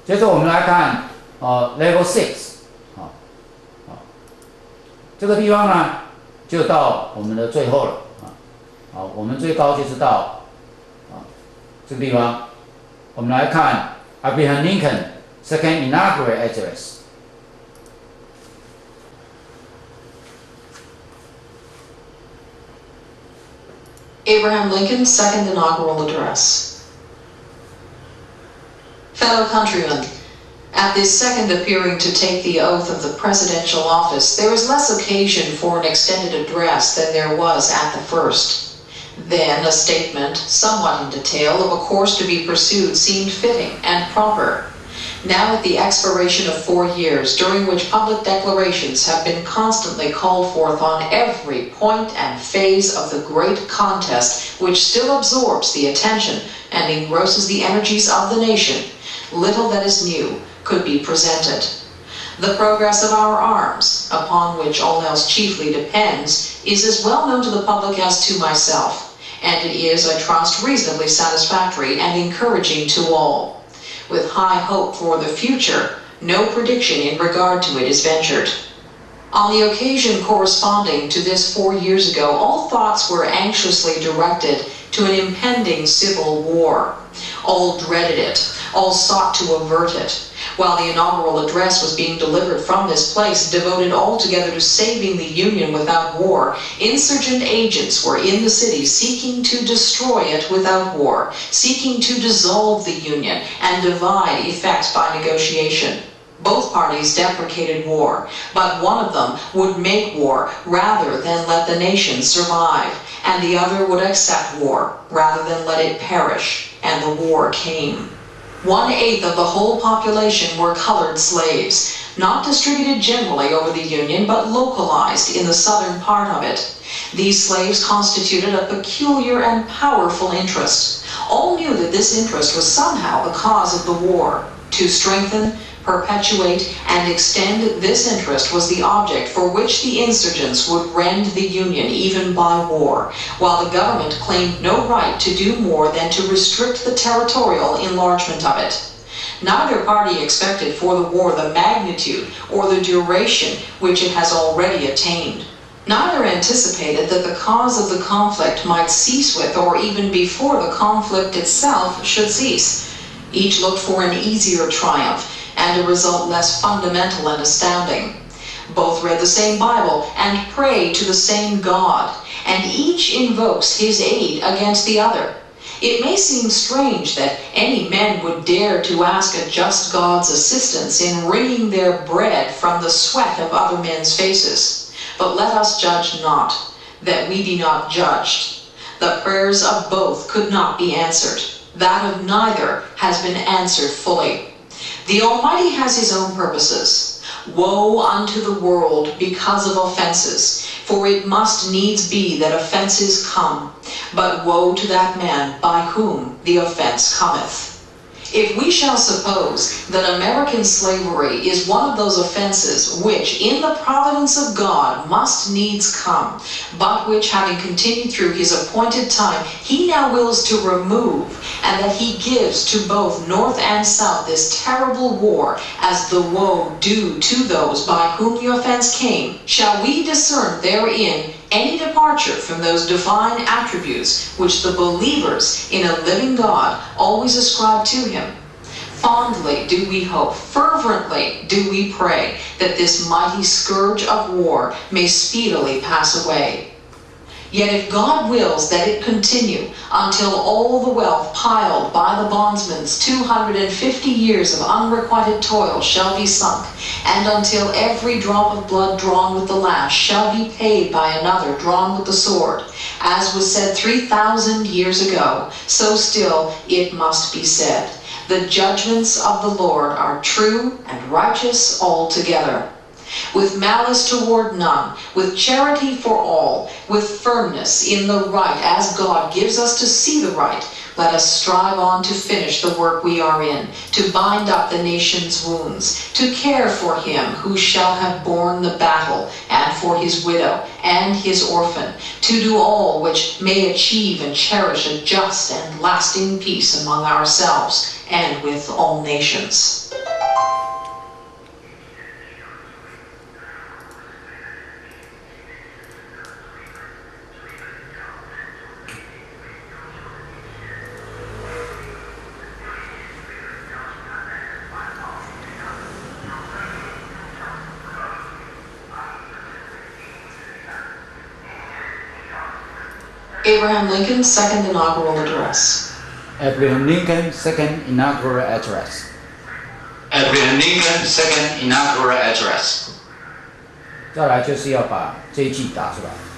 接着我们来看Level 6，这个地方呢就到我们的最后了好，我们最高就是到这个地方，我们来看 Abraham Lincoln Second Inaugural Address。Abraham Lincoln's Second Inaugural Address. Fellow countrymen, at this second appearing to take the oath of the presidential office, there is less occasion for an extended address than there was at the first. Then a statement, somewhat in detail, of a course to be pursued seemed fitting and proper. Now at the expiration of 4 years, during which public declarations have been constantly called forth on every point and phase of the great contest which still absorbs the attention and engrosses the energies of the nation, little that is new could be presented. The progress of our arms, upon which all else chiefly depends, is as well known to the public as to myself, and it is, I trust, reasonably satisfactory and encouraging to all. With high hope for the future, no prediction in regard to it is ventured. On the occasion corresponding to this 4 years ago, all thoughts were anxiously directed to an impending civil war. All dreaded it, all sought to avert it. While the inaugural address was being delivered from this place, devoted altogether to saving the Union without war, insurgent agents were in the city seeking to destroy it without war, seeking to dissolve the Union and divide effects by negotiation. Both parties deprecated war, but one of them would make war rather than let the nation survive, and the other would accept war rather than let it perish, and the war came. 1/8 of the whole population were colored slaves, not distributed generally over the Union, but localized in the southern part of it. These slaves constituted a peculiar and powerful interest. All knew that this interest was somehow the cause of the war. To strengthen, perpetuate, and extend this interest was the object for which the insurgents would rend the Union even by war, while the government claimed no right to do more than to restrict the territorial enlargement of it. Neither party expected for the war the magnitude or the duration which it has already attained. Neither anticipated that the cause of the conflict might cease with, or even before the conflict itself should cease. Each looked for an easier triumph, and a result less fundamental and astounding. Both read the same Bible and pray to the same God, and each invokes his aid against the other. It may seem strange that any men would dare to ask a just God's assistance in wringing their bread from the sweat of other men's faces. But let us judge not, that we be not judged. The prayers of both could not be answered. That of neither has been answered fully. The Almighty has his own purposes. Woe unto the world because of offenses, for it must needs be that offenses come, but woe to that man by whom the offense cometh. If we shall suppose that American slavery is one of those offenses which, in the providence of God, must needs come, but which, having continued through his appointed time, he now wills to remove, and that he gives to both North and South this terrible war as the woe due to those by whom the offense came, shall we discern therein any departure from those divine attributes which the believers in a living God always ascribe to him? Fondly do we hope, fervently do we pray, that this mighty scourge of war may speedily pass away. Yet if God wills that it continue until all the wealth piled by the bondsman's 250 years of unrequited toil shall be sunk, and until every drop of blood drawn with the lash shall be paid by another drawn with the sword, as was said 3,000 years ago, so still it must be said. The judgments of the Lord are true and righteous altogether. With malice toward none, with charity for all, with firmness in the right, as God gives us to see the right, let us strive on to finish the work we are in, to bind up the nation's wounds, to care for him who shall have borne the battle, and for his widow and his orphan, to do all which may achieve and cherish a just and lasting peace among ourselves and with all nations. Abraham Lincoln's second inaugural address. Abraham Lincoln's second inaugural address. Abraham Lincoln's second inaugural address. 再来就是要把这一句打出来。